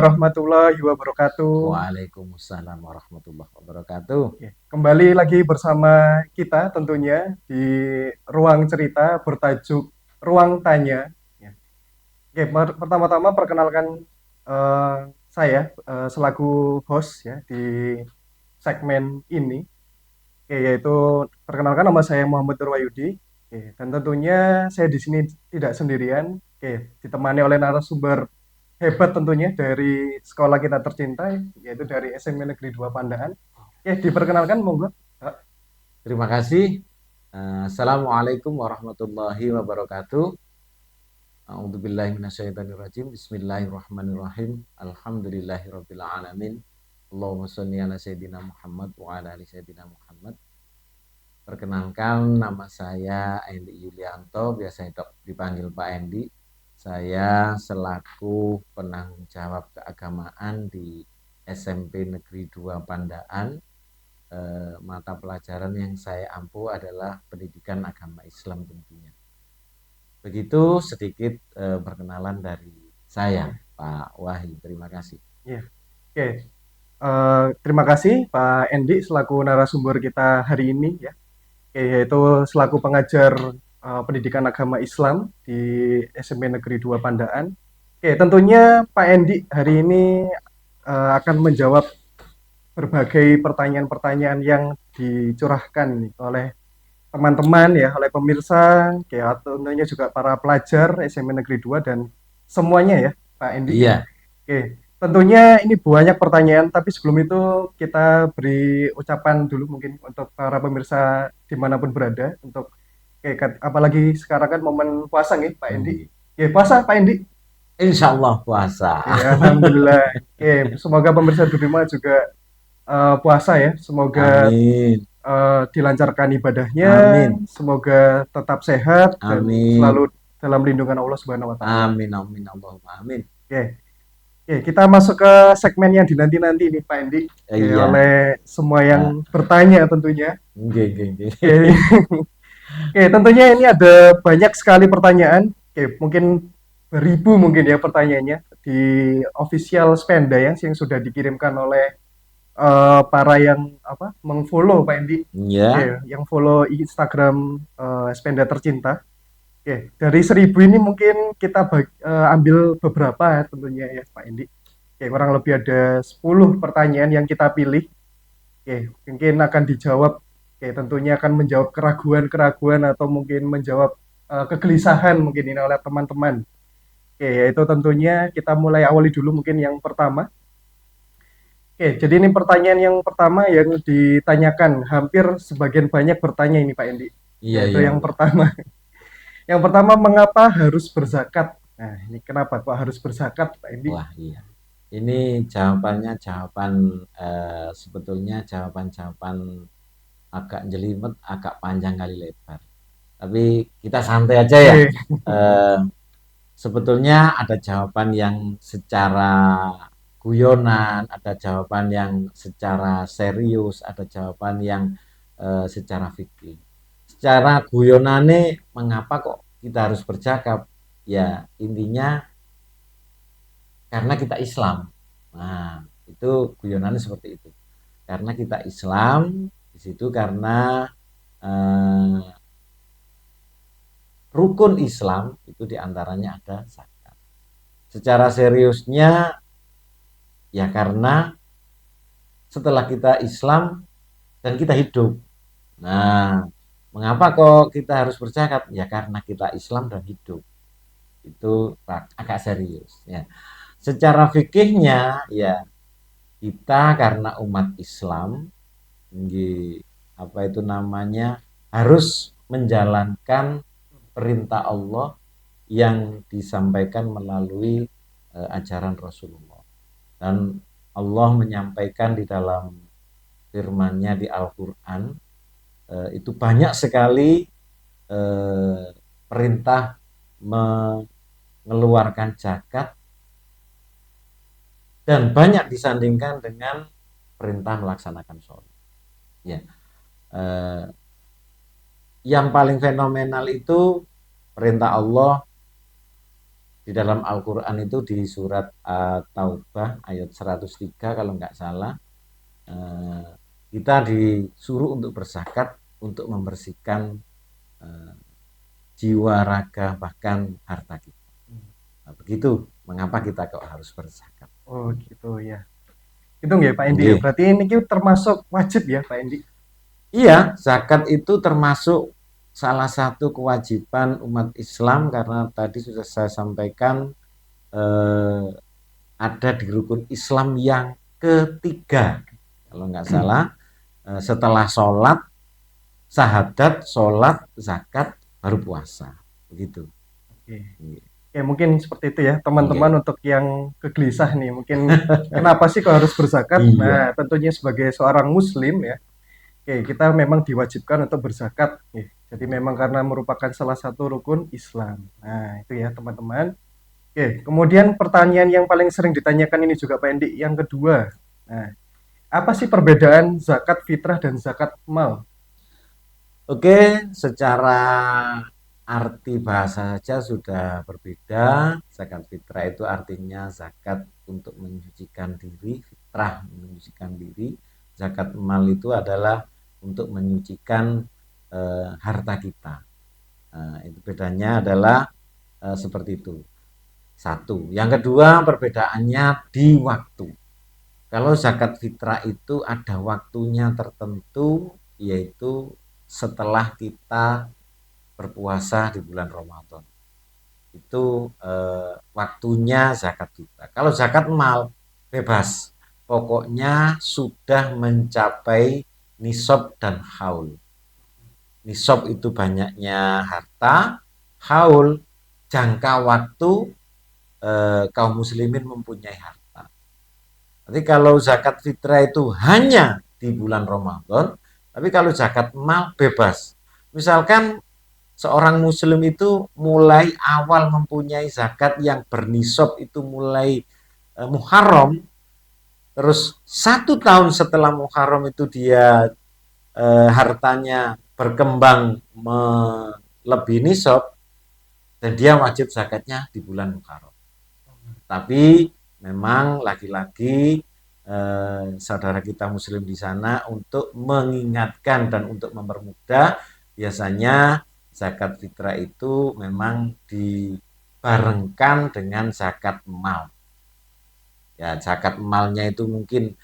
warahmatullahi wabarakatuh. Waalaikumsalam warahmatullahi wabarakatuh. Oke, kembali lagi bersama kita tentunya di ruang cerita bertajuk Ruang Tanya. Ya. Oke, pertama-tama perkenalkan saya selaku host ya di segmen ini. Oke, yaitu perkenalkan nama saya Muhammad Nurwayudi. Oke, dan tentunya saya di sini tidak sendirian. Oke, ditemani oleh narasumber hebat tentunya dari sekolah kita tercinta, yaitu dari SMA Negeri 2 Pandaan. Oke, diperkenalkan monggo. Pak. Terima kasih. Assalamualaikum warahmatullahi wabarakatuh. A'udzubillahi minasyaitonirrajim. Bismillahirrahmanirrahim. Alhamdulillahirabbil alamin. Allahumma shalli ala sayyidina Muhammad wa ala ali sayyidina Muhammad. Perkenalkan, nama saya Endi Yulianto, biasanya dipanggil Pak Endi. Saya selaku penanggung jawab keagamaan di SMP Negeri 2 Pandaan. Mata pelajaran yang saya ampu adalah pendidikan agama Islam tentunya. Begitu sedikit perkenalan dari saya, Pak Wahyu. Terima kasih. Ya, oke. Terima kasih Pak Endi selaku narasumber kita hari ini ya. Oke, yaitu selaku pengajar pendidikan agama Islam di SMP Negeri 2 Pandaan. Oke, tentunya Pak Endi hari ini akan menjawab berbagai pertanyaan-pertanyaan yang dicurahkan nih oleh teman-teman ya, oleh pemirsa, kayak tentunya juga para pelajar SMA Negeri 2 dan semuanya ya, Pak Endi. Iya, Oke, tentunya ini banyak pertanyaan, tapi sebelum itu kita beri ucapan dulu mungkin untuk para pemirsa dimanapun berada, untuk apalagi sekarang kan momen puasa nih, Pak Endi. Oke, puasa Pak Endi. insya Allah puasa. Oke, Alhamdulillah. Oke, semoga pemirsa di rumah juga puasa ya. Semoga Amin, dilancarkan ibadahnya, amin, semoga tetap sehat dan amin, selalu dalam lindungan Allah Subhanahu wa taala. amin, amin, Allahumma amin. Oke. Oke, kita masuk ke segmen yang dinanti-nanti nih Pak Endi. Oke, Iya, oleh semua yang eh, bertanya tentunya. nggih, nggih, nggih. Oke. Oke, tentunya ini ada banyak sekali pertanyaan. Oke, mungkin beribu mungkin ya pertanyaannya di official Spenda yang sudah dikirimkan oleh para yang apa mengfollow Pak Endi. Oke, Iya, yang follow Instagram Spenda Tercinta. Oke, dari 1.000 ini mungkin kita ambil beberapa ya tentunya ya Pak Endi. Oke, kurang lebih ada 10 pertanyaan yang kita pilih. Oke, mungkin akan dijawab. Oke, tentunya akan menjawab keraguan-keraguan atau mungkin menjawab kegelisahan mungkin ini oleh teman-teman. Oke, yaitu tentunya kita mulai awali dulu mungkin yang pertama. Oke, jadi ini pertanyaan yang pertama yang ditanyakan hampir sebagian banyak bertanya ini Pak Endi. iya, Yaitu iya, yang iya. pertama. Yang pertama, mengapa harus berzakat? Nah, ini kenapa kok harus berzakat, Pak Endi? Wah, iya. Ini jawabannya jawaban sebetulnya jawaban-jawaban agak jelimet, agak panjang kali lebar. Tapi kita santai aja ya. Oke, Eh, Sebetulnya ada jawaban yang secara guyonan, ada jawaban yang secara serius, ada jawaban yang secara fikih. Secara guyonane, mengapa kok kita harus berzakat? Ya, intinya karena kita Islam. Nah, itu guyonannya seperti itu. Karena kita Islam, di situ karena eh, rukun Islam itu diantaranya ada zakat. Secara seriusnya ya karena setelah kita Islam dan kita hidup. Nah, mengapa kok kita harus berzakat? Ya karena kita Islam dan hidup. Itu agak serius ya. Secara fikihnya ya kita karena umat Islam apa itu namanya harus menjalankan perintah Allah yang disampaikan melalui ajaran Rasulullah. Dan Allah menyampaikan di dalam firman-Nya di Al-Qur'an itu banyak sekali eh, perintah mengeluarkan zakat dan banyak disandingkan dengan perintah melaksanakan sholat. Ya, eh, yang paling fenomenal itu perintah Allah Di dalam Al-Quran itu di surat Taubah ayat 103 kalau nggak salah, eh, kita disuruh untuk berzakat untuk membersihkan eh, jiwa, raga, bahkan harta kita. Nah, begitu mengapa kita kok harus berzakat. Oh gitu ya. Itu nggih Pak Endi ya. Nggih. Berarti ini termasuk wajib ya Pak Endi. Iya, zakat itu termasuk salah satu kewajiban umat Islam karena tadi sudah saya sampaikan, eh, ada di rukun Islam yang ketiga kalau nggak salah, setelah sholat, syahadat, sholat, zakat, baru puasa begitu. Oke. Iya. Ya mungkin seperti itu ya Iya. teman-teman untuk yang kegelisah nih. Mungkin kenapa sih kok harus berzakat? Iya. Nah, tentunya sebagai seorang muslim ya. Oke, kita memang diwajibkan untuk berzakat. Jadi memang karena merupakan salah satu rukun Islam. Nah, itu ya teman-teman. Oke, kemudian pertanyaan yang paling sering ditanyakan ini juga Pak Endi, yang kedua. Nah, apa sih perbedaan zakat fitrah dan zakat mal? Oke, secara arti bahasa saja sudah berbeda. Zakat fitrah itu artinya zakat untuk menyucikan diri, fitrah menyucikan diri. Zakat mal itu adalah untuk menyucikan harta kita. Nah, itu bedanya adalah seperti itu. Satu. Yang kedua, perbedaannya di waktu. Kalau zakat fitrah itu ada waktunya tertentu, yaitu setelah kita berpuasa di bulan Ramadan. Itu waktunya zakat fitrah. Kalau zakat mal, bebas. Pokoknya sudah mencapai nisab dan haul. Nisab itu banyaknya harta, haul jangka waktu kaum muslimin mempunyai harta. Jadi kalau zakat fitrah itu hanya di bulan Ramadan, tapi kalau zakat mal bebas. Misalkan seorang muslim itu mulai awal mempunyai zakat yang bernisab itu mulai Muharram, terus 1 tahun setelah Muharram itu dia hartanya berkembang melebihi nisab, dan dia wajib zakatnya di bulan Muharram. Tapi memang lagi-lagi saudara kita muslim di sana untuk mengingatkan dan untuk mempermudah, biasanya zakat fitrah itu memang dibarengkan dengan zakat mal. Ya, zakat malnya itu mungkin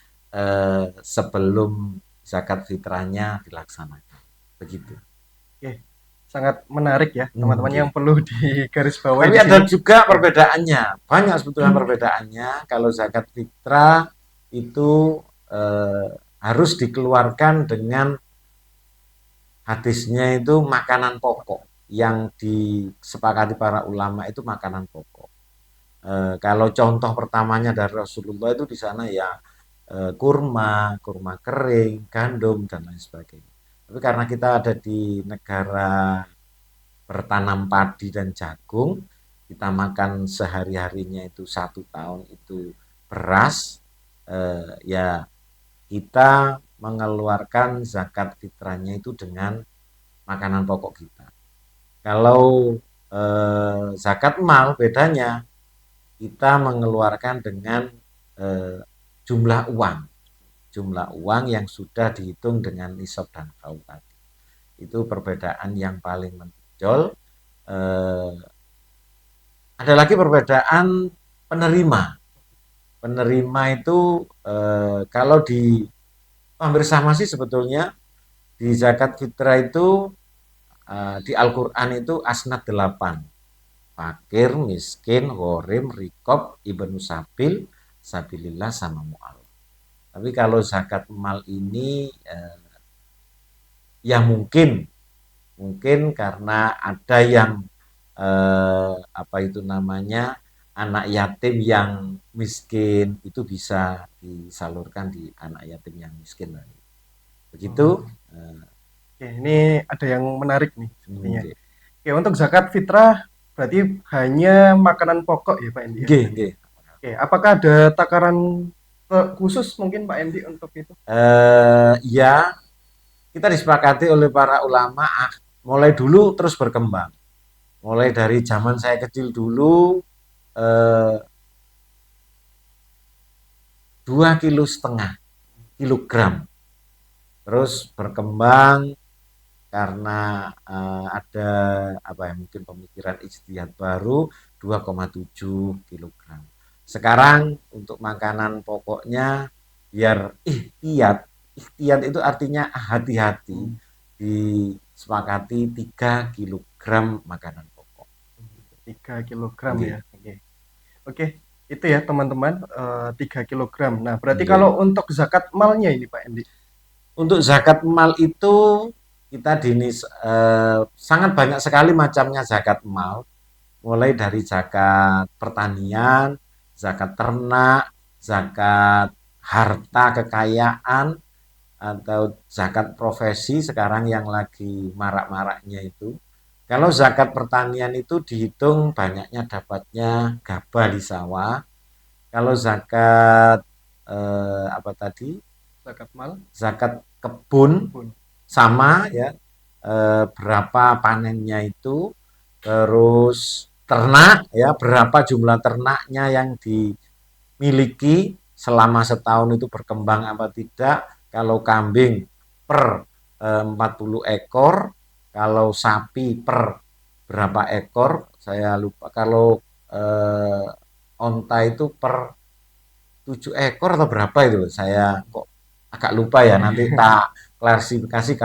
sebelum zakat fitrahnya dilaksanakan. Begitu. Oke, sangat menarik ya teman-teman yang Okay. perlu digarisbawahi Tapi di ada sini. juga Oke. perbedaannya, banyak sebetulnya perbedaannya. Kalau zakat fitrah itu eh, harus dikeluarkan dengan hadisnya itu makanan pokok yang disepakati para ulama itu makanan pokok. Kalau contoh pertamanya dari Rasulullah itu di sana ya kurma, kurma kering, gandum dan lain sebagainya. Tapi karena kita ada di negara bertanam padi dan jagung, kita makan sehari-harinya itu 1 tahun itu beras, ya kita mengeluarkan zakat fitrahnya itu dengan makanan pokok kita. Kalau zakat mal bedanya kita mengeluarkan dengan eh, jumlah uang yang sudah dihitung dengan nisab dan haul tadi. Itu perbedaan yang paling menonjol. Eh, ada lagi perbedaan penerima. Penerima itu kalau di hampir sama sih sebetulnya. Di zakat fitrah itu di Al-Quran itu asnad 8. Fakir, miskin, ghorim, rikob, ibnu sabil, sabilillah sama mu'alaf. Tapi kalau zakat mal ini ya mungkin karena ada yang apa itu namanya anak yatim yang miskin itu bisa disalurkan di anak yatim yang miskin tadi. Begitu. Oh, oke, ini ada yang menarik nih sepertinya. Nggih, Oke, untuk zakat fitrah berarti hanya makanan pokok ya Pak Endi ya. nggih, nggih. Oke, apakah ada takaran khusus mungkin Pak Endi untuk itu? Ya, kita disepakati oleh para ulama mulai dulu terus berkembang. Mulai dari zaman saya kecil dulu eh, 2,5 kilogram. Terus berkembang karena ada apa ya, mungkin pemikiran ijtihad baru 2,7 kilogram. Sekarang untuk makanan pokoknya biar ihtiyat itu artinya hati-hati, disepakati 3 kilogram makanan pokok. 3 kilogram Oke. ya. Oke. Oke, itu ya teman-teman, 3 kilogram. Nah, berarti Oke. kalau untuk zakat malnya ini Pak Endi? Untuk zakat mal itu kita sangat banyak sekali macamnya zakat mal, mulai dari zakat pertanian, zakat ternak, zakat harta kekayaan, atau zakat profesi sekarang yang lagi marak-maraknya itu. Kalau zakat pertanian itu dihitung banyaknya dapatnya gabah di sawah. Kalau zakat apa tadi? Zakat mal, Zakat kebun kebun. sama ya, berapa panennya itu, terus ternak ya, berapa jumlah ternaknya yang dimiliki selama setahun itu berkembang apa tidak. Kalau kambing per 40 ekor, kalau sapi per berapa ekor, saya lupa. Kalau eh, onta itu per 7 ekor atau berapa itu, saya kok agak lupa ya, nanti tak klarifikasi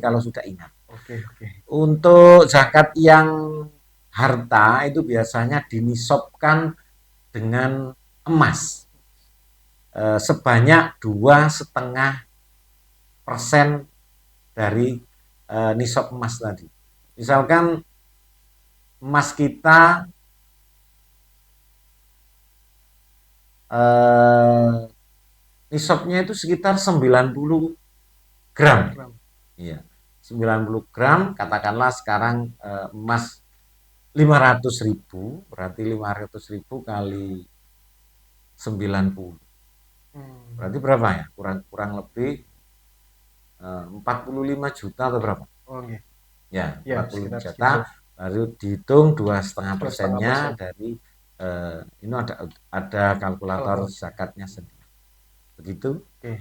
kalau sudah ingat. Oke, oke. Untuk zakat yang harta itu biasanya dinisabkan dengan emas, sebanyak 2,5% dari nisab emas tadi. Misalkan emas kita nisabnya itu sekitar 90 gram. Gram. Iya. 90 gram, katakanlah sekarang emas 500.000, berarti 500.000 kali 90. Berarti berapa ya? Kurang lebih 45 juta atau berapa? Oh, oke. Ya, Ya, 45 sekitar juta. segitu. Baru dihitung 2,5%-nya 2,5%. dari ini ada kalkulator Oh, zakatnya sendiri. Begitu? oke.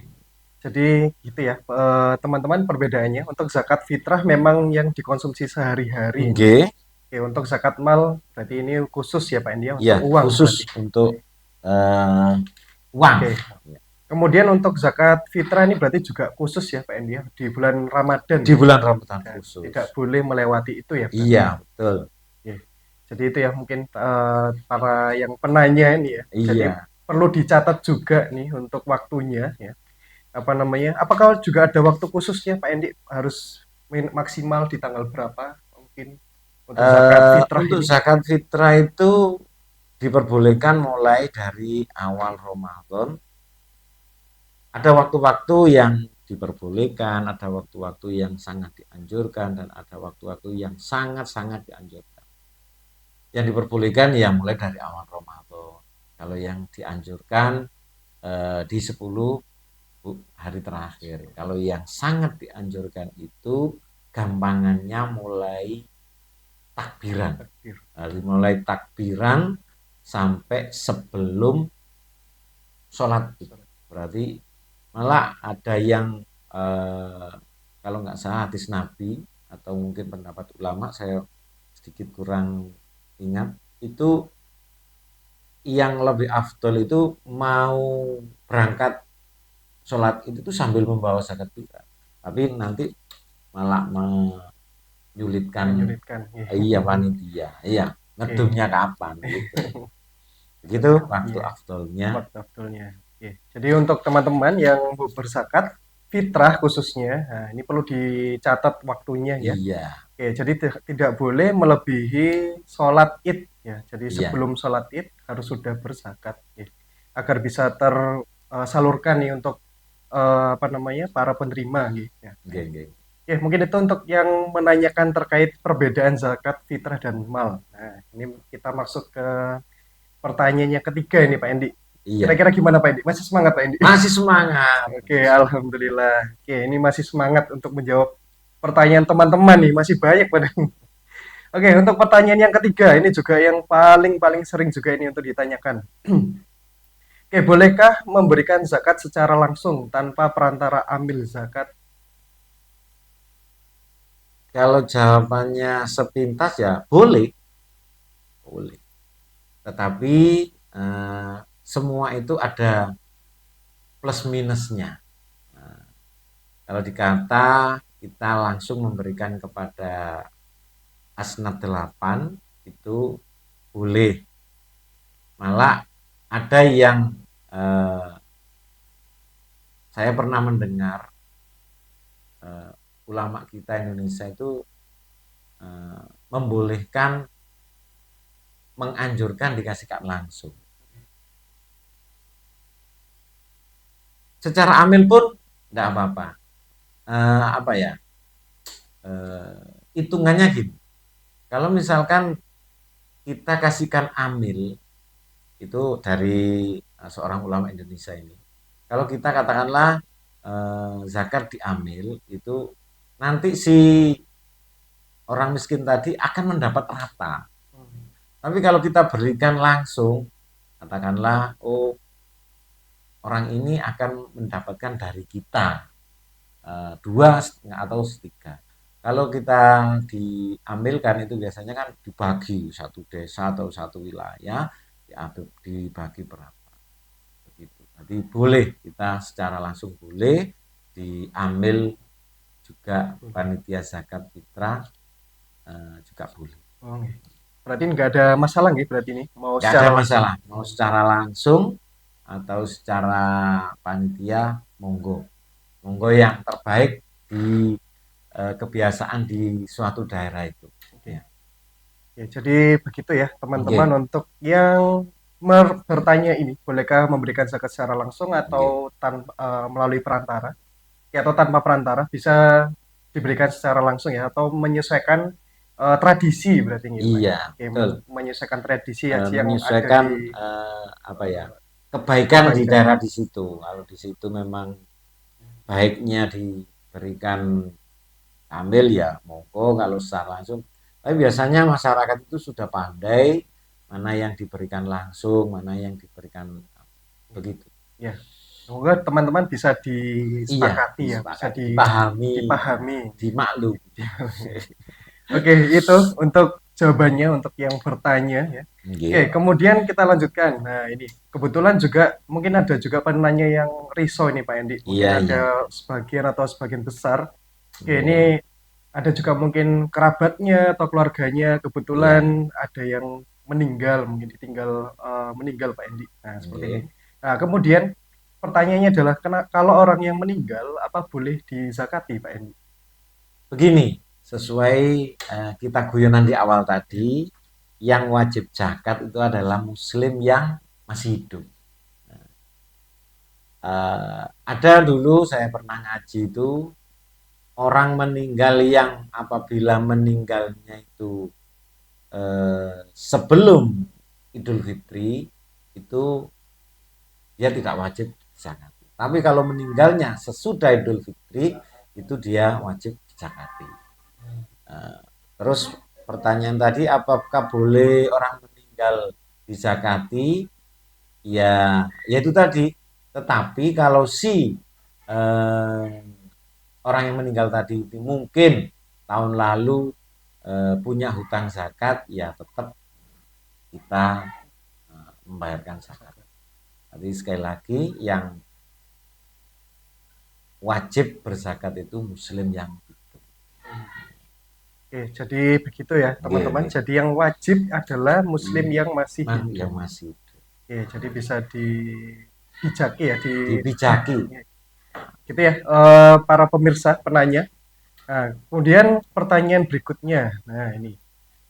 Jadi gitu ya, teman-teman, perbedaannya untuk zakat fitrah memang yang dikonsumsi sehari-hari ini. Oke. Oke, untuk zakat mal berarti ini khusus ya Pak Endi ya, untuk Iya, uang khusus berarti. untuk eh, uang. Oke. Kemudian untuk zakat fitrah ini berarti juga khusus ya Pak Endi ya, di bulan Ramadan Di ya. bulan Ramadan Dan khusus. tidak boleh melewati itu ya berarti. Iya, betul. Oke. Jadi itu ya mungkin para yang penanya ini ya. Jadi Iya. perlu dicatat juga nih untuk waktunya ya. Apa namanya? Apakah juga ada waktu khususnya Pak Endi, harus maksimal di tanggal berapa mungkin untuk zakat fitrah Untuk ini? zakat fitrah itu diperbolehkan mulai dari awal Ramadan. Ada waktu-waktu yang diperbolehkan, ada waktu-waktu yang sangat dianjurkan, dan ada waktu-waktu yang sangat-sangat dianjurkan. Yang diperbolehkan ya mulai dari awal Ramadan. Kalau yang dianjurkan di 10 hari terakhir. Kalau yang sangat dianjurkan itu gampangannya mulai takbiran. Takbir. Dari mulai takbiran sampai sebelum sholat. Berarti malah ada yang eh, kalau nggak salah hadis Nabi atau mungkin pendapat ulama, saya sedikit kurang ingat, itu yang lebih afdol itu mau berangkat sholat itu tuh sambil membawa zakat fitrah, tapi nanti malah menyulitkan Menyulitkan. Iya. iya panitia, iya Oke. ngedumnya kapan gitu. Begitu waktu Iya. afdolnya. Waktu afdolnya. Oke. Jadi untuk teman-teman yang mau berzakat fitrah khususnya, nah ini perlu dicatat waktunya ya. Iya, Oke, jadi tidak boleh melebihi sholat id ya. Jadi iya, sebelum sholat id harus sudah berzakat ya. Agar bisa tersalurkan nih untuk apa namanya, para penerima gitu ya. Oke. oke, oke. Oke, mungkin itu untuk yang menanyakan terkait perbedaan zakat fitrah dan mal. Nah, ini kita masuk ke pertanyaannya ketiga ini Pak Endi. Iya, Kira-kira gimana Pak Endi? Masih semangat Pak Endi? masih semangat, Oke, masih semangat. alhamdulillah. Oke, ini masih semangat untuk menjawab pertanyaan teman-teman nih, masih banyak pada. Oke, untuk pertanyaan yang ketiga, ini juga yang paling sering juga ini untuk ditanyakan. Oke, bolehkah memberikan zakat secara langsung tanpa perantara amil zakat? Kalau jawabannya sepintas ya boleh, boleh. Tetapi eh, semua itu ada plus minusnya. Nah, kalau dikata kita langsung memberikan kepada asnaf 8 itu boleh. Malah ada yang eh, saya pernah mendengar eh, ulama kita Indonesia itu membolehkan, menganjurkan dikasihkan langsung. Secara amil pun tidak apa-apa. Apa ya? Hitungannya gini. Kalau misalkan kita kasihkan amil itu dari seorang ulama Indonesia ini. Kalau kita katakanlah zakat diambil itu nanti si orang miskin tadi akan mendapat rata. Tapi kalau kita berikan langsung, katakanlah, oh orang ini akan mendapatkan dari kita dua atau tiga. Kalau kita diambilkan itu biasanya kan dibagi satu desa atau satu wilayah, dibagi berapa begitu. Jadi boleh kita secara langsung boleh diambil juga panitia zakat fitrah juga boleh. Oh, berarti nggak ada masalah nggih berarti ini mau Nggak ada secara langsung. masalah mau secara langsung atau secara panitia, monggo monggo yang terbaik di kebiasaan di suatu daerah itu Oke. ya. Ya, jadi begitu ya Oke, teman-teman untuk yang bertanya ini, bolehkah memberikan zakat secara langsung oke. atau melalui perantara? Ya, atau tanpa perantara bisa diberikan secara langsung ya atau menyesuaikan tradisi berarti gitu Pak ya. Iya, Oke, betul. menyesuaikan tradisi aja yang ada Menyesuaikan di apa ya, kebaikan di kebaikan. daerah di situ. Kalau di situ memang baiknya diberikan ambil ya monggo kalau secara langsung. Tapi biasanya masyarakat itu sudah pandai mana yang diberikan langsung, mana yang diberikan begitu. Ya, semoga teman-teman bisa Iya, disepakati ya, bisa disepakati, dipahami, dipahami. dimaklum. Oke, itu untuk jawabannya untuk yang bertanya ya. Oke, Nggih. kemudian kita lanjutkan. Nah, ini kebetulan juga mungkin ada juga penanya yang risau ini Pak Endi. Mungkin Iya, iya. ada sebagian atau sebagian besar. Oke, Nggih. ini ada juga mungkin kerabatnya atau keluarganya Iya, kebetulan ada yang meninggal, mungkin ditinggal meninggal Pak Endi. Nah, seperti ini. nggih. Nah, kemudian pertanyaannya adalah kalau orang yang meninggal apa boleh dizakati Pak Endi? Begini, sesuai kita guyonan di awal tadi, yang wajib zakat itu adalah muslim yang masih hidup. Ada dulu saya pernah ngaji itu orang meninggal yang apabila meninggalnya itu sebelum Idul Fitri itu dia tidak wajib zakat. Tapi kalau meninggalnya sesudah Idul Fitri itu dia wajib zakati. Eh, Terus pertanyaan tadi apakah boleh orang meninggal dizakati? Ya, ya itu tadi. Tetapi kalau si eh, orang yang meninggal tadi itu mungkin tahun lalu punya hutang zakat, ya tetap kita membayarkan zakat. Jadi sekali lagi yang wajib berzakat itu muslim yang hidup. Oke, jadi begitu ya Oke, teman-teman. oke. Jadi yang wajib adalah muslim yang masih Yang hidup. masih hidup. Oke, jadi bisa dijaki ya, Dibijaki. gitu ya para pemirsa penanya. Nah, kemudian pertanyaan berikutnya. Nah, ini.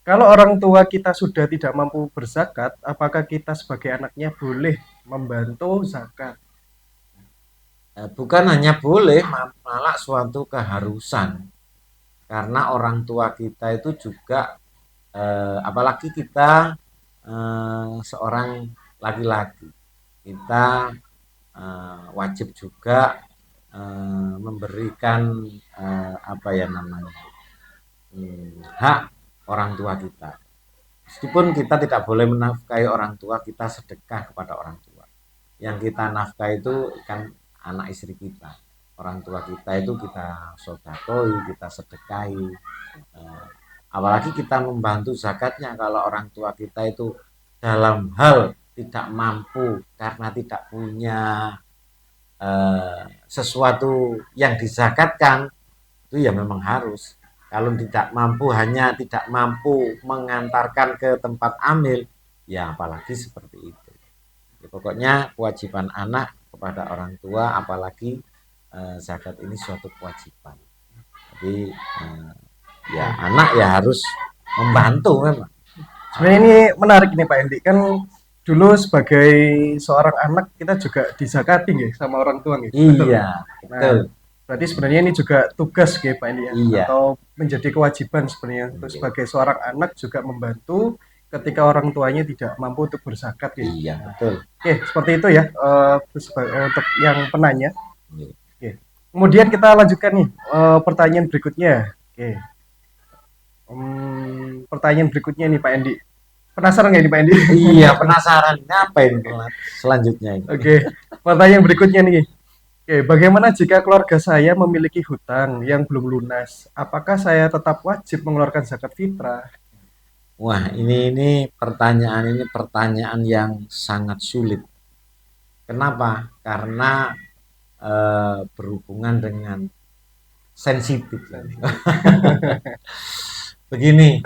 Kalau orang tua kita sudah tidak mampu berzakat, apakah kita sebagai anaknya boleh membantu zakat? Bukan hanya boleh, malah suatu keharusan. Karena orang tua kita itu juga, apalagi kita seorang laki-laki, kita wajib juga memberikan apa ya namanya hak orang tua kita. Meskipun kita tidak boleh menafkahi orang tua, kita sedekah kepada orang tua. Yang kita nafkah itu kan anak istri kita. Orang tua kita itu kita sodakoi, kita sedekahi. Eh, Apalagi kita membantu zakatnya kalau orang tua kita itu dalam hal tidak mampu karena tidak punya sesuatu yang dizakatkan, itu ya memang harus. Kalau tidak mampu, hanya tidak mampu mengantarkan ke tempat amil, ya apalagi seperti itu. Ya, pokoknya kewajiban anak kepada orang tua, apalagi zakat ini suatu kewajiban. Jadi ya anak ya harus membantu memang. Sebenarnya ini menarik nih Pak Endi, kan dulu sebagai seorang anak kita juga dizakati nggih sama orang tua nggih, betul Iya, nggih? Nah, betul. berarti sebenarnya ini juga tugas nggih Pak Endi ya, Iya, atau menjadi kewajiban sebenarnya untuk oke. sebagai seorang anak juga membantu ketika orang tuanya tidak mampu untuk berzakat nggih. Iya, Nah, betul. oke, seperti itu ya untuk yang penanya. Iya. Oke. Kemudian kita lanjutkan nih pertanyaan berikutnya. Oke. Pertanyaan berikutnya nih Pak Endi. Penasaran nggak ini Pak Endi? Iya, penasaran ngapain selanjutnya ini? Oke, pertanyaan berikutnya nih. Oke, bagaimana jika keluarga saya memiliki hutang yang belum lunas? Apakah saya tetap wajib mengeluarkan zakat fitrah? Wah, ini pertanyaan yang sangat sulit. Kenapa? Karena berhubungan dengan sensitif. Begini,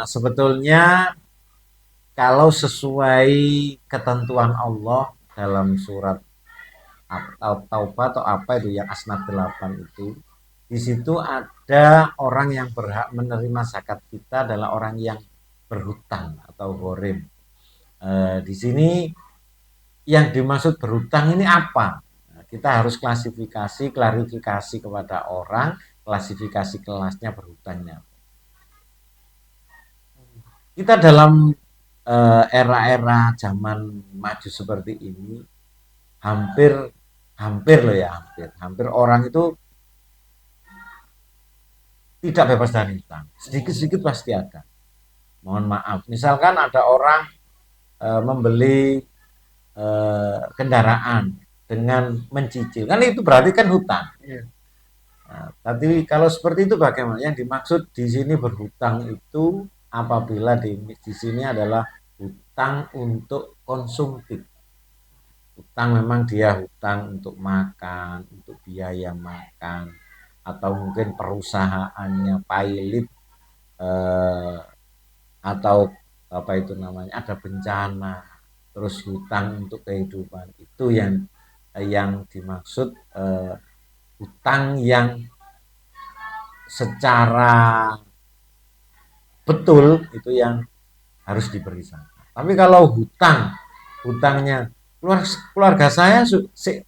sebetulnya kalau sesuai ketentuan Allah dalam surat Taubah atau apa itu yang Asnad 8 itu, di situ ada orang yang berhak menerima zakat kita adalah orang yang berhutang atau gharim. Di sini yang dimaksud berhutang ini apa? Nah, kita harus klarifikasi kepada orang, klasifikasi kelasnya berhutangnya. Kita dalam era-era zaman maju seperti ini, hampir hampir loh ya, hampir orang itu tidak bebas dari hutang. Sedikit-sedikit pasti ada. Mohon maaf, misalkan ada orang membeli kendaraan dengan mencicil, kan itu berarti kan hutang. Iya. Nah, tapi kalau seperti itu bagaimana? Yang dimaksud di sini berhutang itu apabila di sini adalah hutang untuk konsumtif. Hutang memang dia hutang untuk makan, untuk biaya makan, atau mungkin perusahaannya pilot eh, atau apa itu namanya ada bencana, terus hutang untuk kehidupan itu yang dimaksud hutang yang secara betul itu yang harus diberi zakat. Tapi kalau hutangnya keluarga saya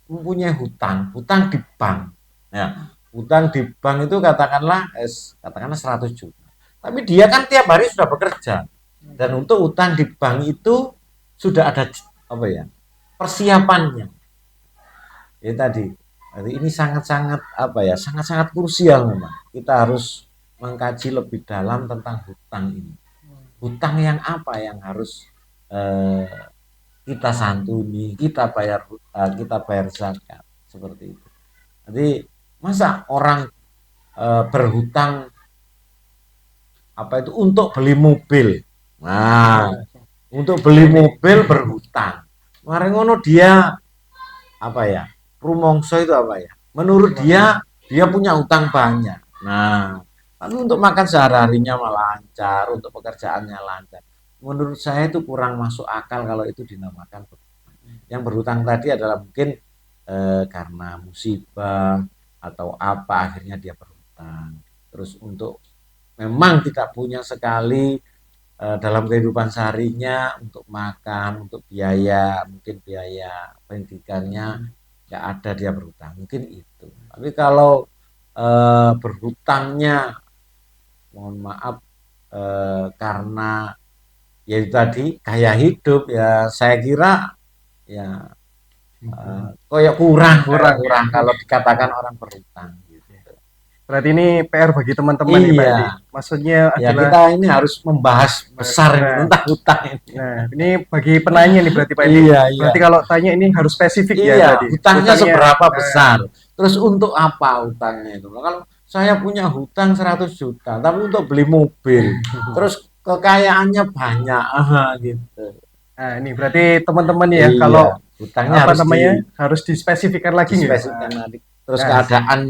mempunyai hutang di bank. Ya, hutang di bank itu katakanlah 100 juta. Tapi dia kan tiap hari sudah bekerja. Dan untuk hutang di bank itu sudah ada apa ya? Persiapannya. Ya tadi. Jadi ini sangat-sangat apa ya? Sangat-sangat krusial memang. Kita harus mengkaji lebih dalam tentang hutang ini. Hutang yang apa yang harus eh, kita santuni, kita bayar zakat seperti itu. Jadi masa orang berhutang apa itu untuk beli mobil. Nah, untuk beli mobil berhutang. Kemarin ngono dia apa ya? Rumongso itu apa ya? Menurut dia punya hutang banyak. Nah, tapi untuk makan sehari-harinya malah lancar, untuk pekerjaannya lancar. Menurut saya itu kurang masuk akal kalau itu dinamakan berhutang. Yang berhutang tadi adalah mungkin karena musibah atau apa akhirnya dia berhutang. Terus untuk memang tidak punya sekali dalam kehidupan seharinya untuk makan, untuk biaya, mungkin biaya pendidikannya nggak ada dia berhutang, mungkin itu. Tapi kalau berhutangnya, mohon maaf karena ya itu tadi gaya hidup ya saya kira ya kayak kurang Kurang ya. kalau dikatakan orang berhutang gitu. Berarti ini PR bagi teman-teman nih Pak Iya, Edi. Maksudnya ya adalah, kita ini harus membahas besar ini nah, tentang hutang ini. ini bagi penanya nih berarti Pak Edi. Iya, iya. Berarti kalau tanya ini harus spesifik ya Iya, berarti. hutangnya Hutangnya, seberapa nah, besar? Terus untuk apa hutangnya itu? Kalau saya punya hutang 100 juta, tapi untuk beli mobil, terus kekayaannya banyak, gitu. nah ini berarti teman-teman ya Iya, kalau hutangnya apa harus namanya harus dispesifikkan lagi nggak? dispesifikkan nanti. Terus Nah, keadaan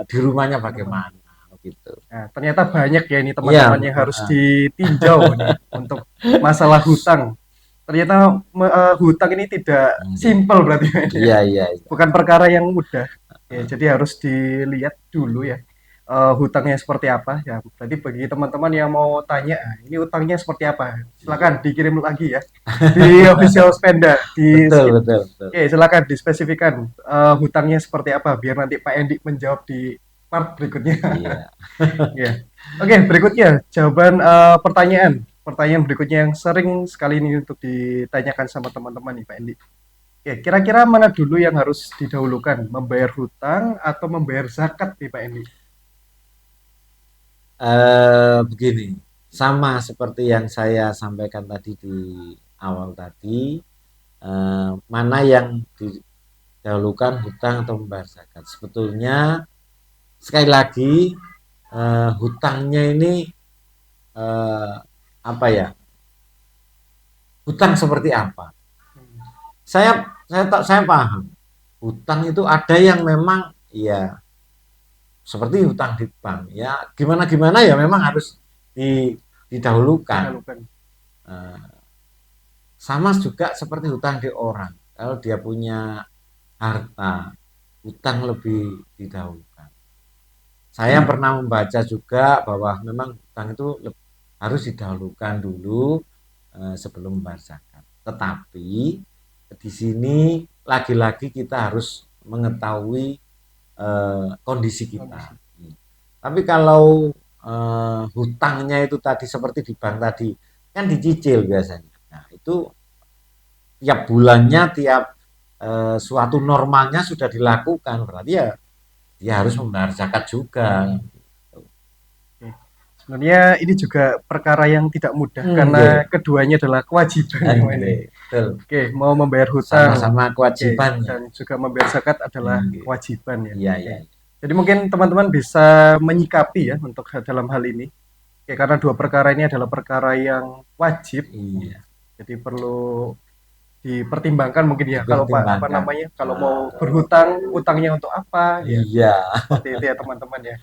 di rumahnya bagaimana, gitu. nah, ternyata banyak ya ini Iya, teman-teman yang harus ditinjau nih untuk masalah hutang. Ternyata hutang ini tidak simpel berarti Pak Edi, ya. iya, iya, iya. Bukan perkara yang mudah. Ya, jadi harus dilihat dulu ya hutangnya seperti apa ya. Berarti bagi teman-teman yang mau tanya, "Ah, ini hutangnya seperti apa?" Silakan dikirim lagi ya di official Spenda di Betul, betul, betul. Oke, silakan dispesifikan hutangnya seperti apa biar nanti Pak Endi menjawab di part berikutnya. Iya. Ya. Oke, berikutnya jawaban pertanyaan berikutnya yang sering sekali ini untuk ditanyakan sama teman-teman nih Pak Endi. Oke, kira-kira mana dulu yang harus didahulukan, membayar hutang atau membayar zakat nih Pak Endi? Begini, sama seperti yang saya sampaikan tadi di awal tadi, mana yang didahulukan hutang atau membayar zakat. Sebetulnya sekali lagi hutangnya ini eh, apa ya? Hutang seperti apa? Saya paham. Hutang itu ada yang memang ya seperti hutang di bank ya gimana gimana ya memang harus didahulukan. Didahulukan. Eh, Sama juga seperti hutang di orang. Kalau dia punya harta, hutang lebih didahulukan. Saya pernah membaca juga bahwa memang hutang itu harus didahulukan dulu sebelum membayar zakat. Tetapi di sini lagi-lagi kita harus mengetahui kondisi kita. Tapi kalau hutangnya itu tadi seperti di bank tadi, kan dicicil biasanya. Nah, itu tiap bulannya, tiap suatu normalnya sudah dilakukan, berarti ya dia harus membayar zakat juga. Oke. Sebenarnya ini juga perkara yang tidak mudah karena Nggih. keduanya adalah kewajiban ya Pak Endi. Nggih, betul. Oke, mau membayar hutang, Sama-sama oke, kewajibannya. dan juga membayar zakat adalah Nggih. kewajiban ya. Iya, Oke. iya. Jadi mungkin teman-teman bisa menyikapi ya untuk dalam hal ini. Oke, karena dua perkara ini adalah perkara yang wajib, Iya, jadi perlu dipertimbangkan mungkin ya kalau Pak apa dipertimbangkan. namanya kalau mau berhutang, utangnya untuk apa ya. Iya. Seperti itu ya teman-teman ya.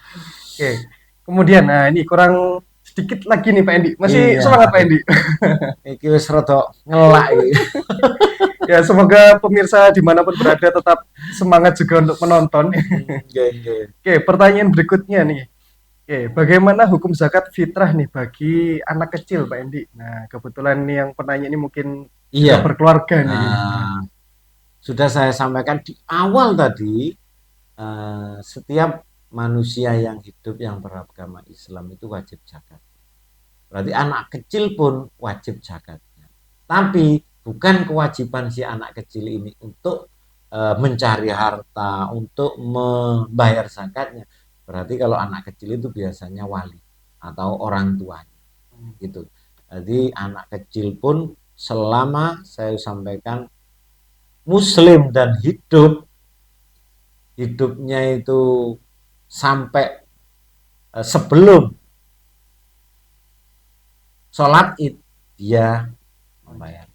Oke. Kemudian nah ini kurang sedikit lagi nih Pak Endi. Masih Iya. semangat Pak Endi? Iki wis rada ngelak iki. Ya, semoga pemirsa dimanapun berada tetap semangat juga untuk menonton. Nggih, nggih. Oke, pertanyaan berikutnya nih. Oke, bagaimana hukum zakat fitrah nih bagi anak kecil, Pak Endi? Nah, kebetulan nih yang penanya ini mungkin sudah Iya. berkeluarga nih. Sudah saya sampaikan di awal tadi, setiap manusia yang hidup yang beragama Islam itu wajib zakat. Berarti anak kecil pun wajib zakatnya. Tapi bukan kewajiban si anak kecil ini untuk mencari harta, untuk membayar zakatnya. Berarti kalau anak kecil itu biasanya wali atau orang tuanya, gitu. Jadi anak kecil pun selama saya sampaikan muslim dan hidupnya itu sampai sebelum sholat id dia membayar.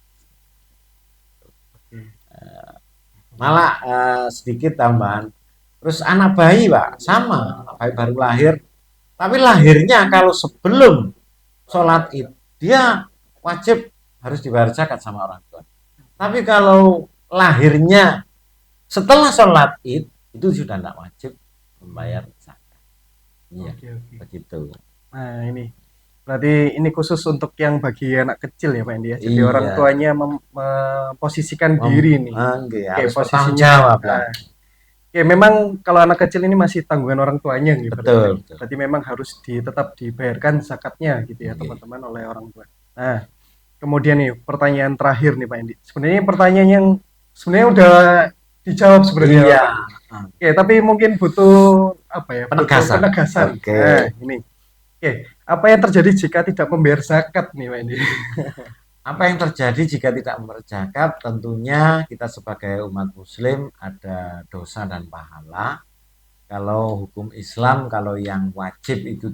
Malah sedikit tambahan. Terus anak bayi pak sama, anak bayi baru lahir, tapi lahirnya kalau sebelum sholat id dia wajib harus dibayar zakat sama orang tua. Tapi kalau lahirnya setelah sholat id itu sudah tidak wajib membayar zakat. Iya, Oke, oke. begitu. Nah, ini berarti ini khusus untuk yang bagi anak kecil ya, Pak Endi ya. Jadi orang Iya, tuanya memposisikan diri nih. enggak, Oke, harus bertanggung posisinya. jawab lah. Nah, oke, memang kalau anak kecil ini masih tanggungan orang tuanya nih berarti. Betul, betul. Berarti memang harus tetap dibayarkan zakatnya gitu ya, Oke. teman-teman oleh orang tua. Nah, kemudian nih pertanyaan terakhir nih Pak Endi. Sebenarnya pertanyaan yang sebenarnya udah dijawab sebenarnya. Iya. Pak. Oke, tapi mungkin butuh apa ya, butuh Penegasan. penegasan. Nah, Oke. ini. Oke, apa yang terjadi jika tidak membayar zakat nih, Pak ini? Apa yang terjadi jika tidak membayar zakat? Tentunya kita sebagai umat muslim ada dosa dan pahala. Kalau hukum Islam, kalau yang wajib itu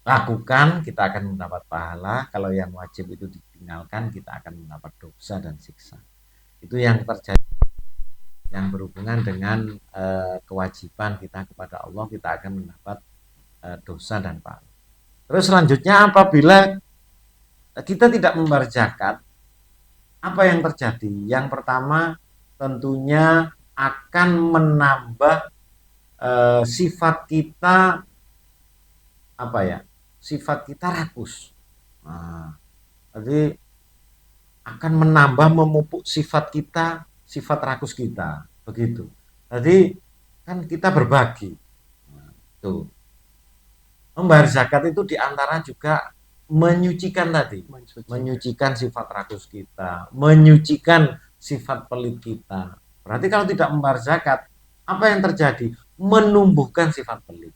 dilakukan, kita akan mendapat pahala. Kalau yang wajib itu ditinggalkan, kita akan mendapat dosa dan siksa. Itu yang terjadi, yang berhubungan dengan kewajiban kita kepada Allah, kita akan mendapat dosa dan pahala. Terus selanjutnya, apabila kita tidak membayar zakat, apa yang terjadi? Yang pertama, tentunya akan menambah sifat kita, apa ya? Sifat kita rakus. Nah, jadi akan menambah memupuk sifat kita, sifat rakus kita, begitu. Jadi kan kita berbagi. Nah, tuh. Membayar zakat itu diantara juga menyucikan tadi, Mensucikan. menyucikan sifat rakus kita, menyucikan sifat pelit kita. Berarti kalau tidak membayar zakat, apa yang terjadi? Menumbuhkan sifat pelit.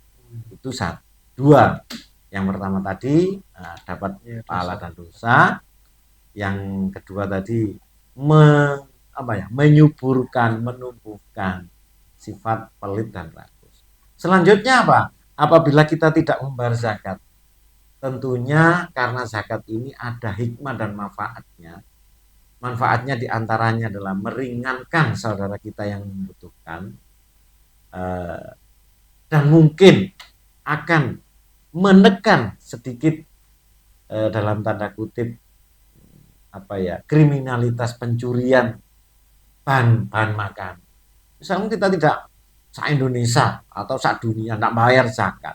Itu satu. Dua, yang pertama tadi dapat Ya, pahala dosa. dan dosa. Yang kedua tadi menyuburkan, menumbuhkan sifat pelit dan rakus. Selanjutnya apa? Apabila kita tidak membayar zakat, tentunya karena zakat ini ada hikmah dan manfaatnya. Manfaatnya diantaranya adalah meringankan saudara kita yang membutuhkan, eh, dan mungkin akan menekan sedikit, dalam tanda kutip, apa ya, kriminalitas pencurian bahan makan. Misalnya kita tidak se-Indonesia atau se-dunia tidak bayar zakat,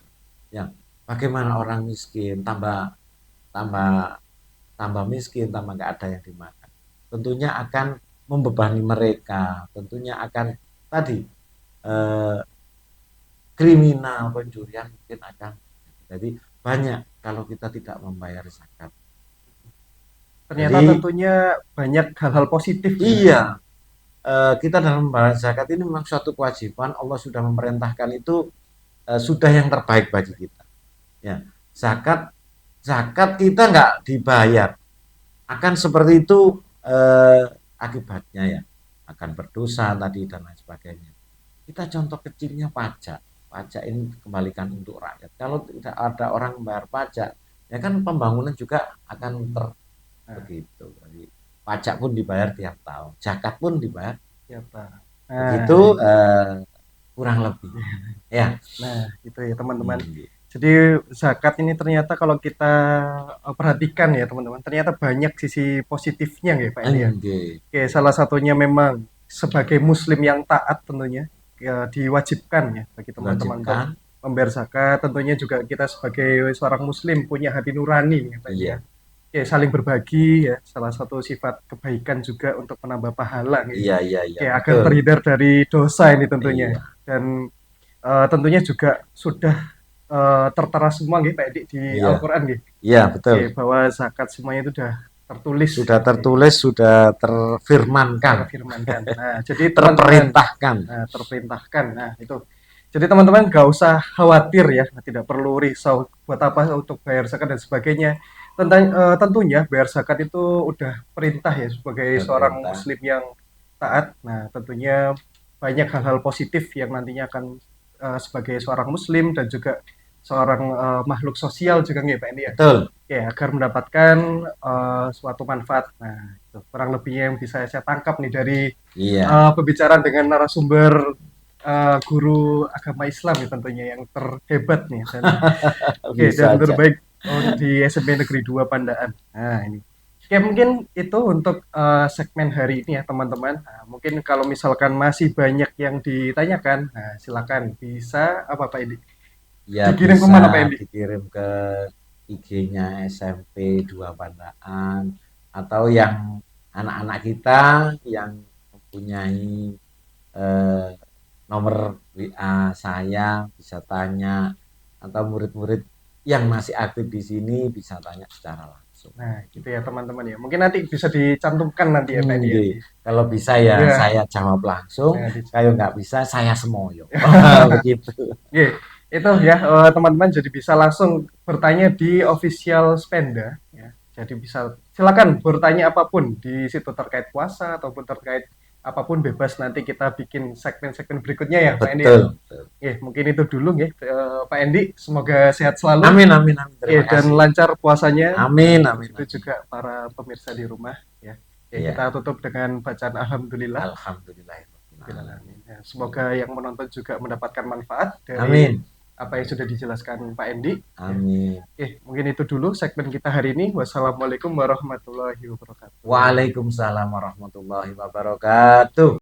ya bagaimana orang miskin tambah tambah miskin, tambah nggak ada yang dimakan. Tentunya akan membebani mereka, tentunya akan tadi eh, kriminal pencurian mungkin akan. Jadi banyak kalau kita tidak membayar zakat. Ternyata Jadi tentunya banyak hal-hal positif ya. iya, kita dalam membayar zakat ini memang suatu kewajiban. Allah sudah memerintahkan itu, sudah yang terbaik bagi kita. Ya, zakat zakat kita nggak dibayar, akan seperti itu akibatnya ya, akan berdosa tadi dan lain sebagainya. Kita contoh kecilnya pajak. Pajak ini dikembalikan untuk rakyat. Kalau tidak ada orang membayar pajak, ya kan pembangunan juga akan Nah, begitu. Jadi pajak pun dibayar tiap tahun, zakat pun dibayar. ya, Pak. Nah, Begitu ini. kurang lebih. Ya. Nah, itu ya teman-teman. Hmm, Jadi zakat ini ternyata kalau kita perhatikan ya teman-teman, ternyata banyak sisi positifnya ya Pak ini ya. enggak. Oke, salah satunya memang sebagai muslim yang taat tentunya ya, diwajibkan ya bagi teman-teman untuk Diwajibkan. membayar zakat. Tentunya juga kita sebagai seorang muslim punya hati nurani ya Pak ini ya. Iya, Oke, saling berbagi ya, salah satu sifat kebaikan juga untuk menambah pahala nih. iya, iya, iya, Oke, agar betul. terhindar dari dosa ini tentunya. Iya, Dan tentunya juga sudah tertera semua nggih Pak Edi di iya, Al-Qur'an nggih. iya, betul. Oke, bahwa zakat semuanya itu sudah tertulis Sudah nggih, tertulis, sudah terfirmankan, terfirmankan. Nah, jadi teman-teman terperintahkan. terperintahkan. Nah, itu. Jadi teman-teman nggak usah khawatir ya, tidak perlu risau buat apa untuk bayar zakat dan sebagainya. Tentang tentunya bayar zakat itu udah perintah ya sebagai Sudah seorang perintah. muslim yang taat. Nah, tentunya banyak hal-hal positif yang nantinya akan sebagai seorang muslim dan juga seorang makhluk sosial juga nggih Pak ini ya. Betul. Ya, agar mendapatkan suatu manfaat. Nah, itu kurang lebihnya yang bisa saya tangkap nih dari Iya. pembicaraan dengan narasumber guru agama Islam ya tentunya yang terhebat nih dan oke Bisa dan aja. terbaik di SMP Negeri 2 Pandaan. Nah, ini. Oke, mungkin itu untuk segmen hari ini ya teman-teman. Nah, mungkin kalau misalkan masih banyak yang ditanyakan, nah silakan bisa apa Pak Edi? Ya Dikirim bisa kemana Pak Edi? dikirim ke IG-nya SMP 2 Pandaan, atau yang anak-anak kita yang mempunyai eh, nomor WA saya bisa tanya, atau murid-murid yang masih aktif di sini bisa tanya secara langsung. langsung. Nah, gitu ya teman-teman ya. Mungkin nanti bisa dicantumkan nanti ya Pak Edi ya Nggih, di kalau bisa ya ya, saya jawab langsung, nah, kalau nggak bisa saya semoyo. Begitu. Oke, itu ya teman-teman jadi bisa langsung bertanya di official Spenda ya. Jadi bisa silakan bertanya apapun di situ terkait puasa ataupun terkait apapun bebas nanti kita bikin segmen-segmen berikutnya ya Pak Endi ya. Betul, betul. Oke, mungkin itu dulu ya Pak Endi. Semoga sehat selalu Amin, amin, amin. ya, Terima dan kasih. lancar puasanya. Amin, amin, Begitu amin. juga para pemirsa di rumah ya. Oke, Ya, kita tutup dengan bacaan Alhamdulillah. alhamdulillahirobbilalamin. Ya, semoga yang menonton juga mendapatkan manfaat dari Amin, apa yang sudah dijelaskan Pak Endi. Ya. amin. Oke, mungkin itu dulu segmen kita hari ini. Wassalamualaikum warahmatullahi wabarakatuh. Waalaikumsalam warahmatullahi wabarakatuh.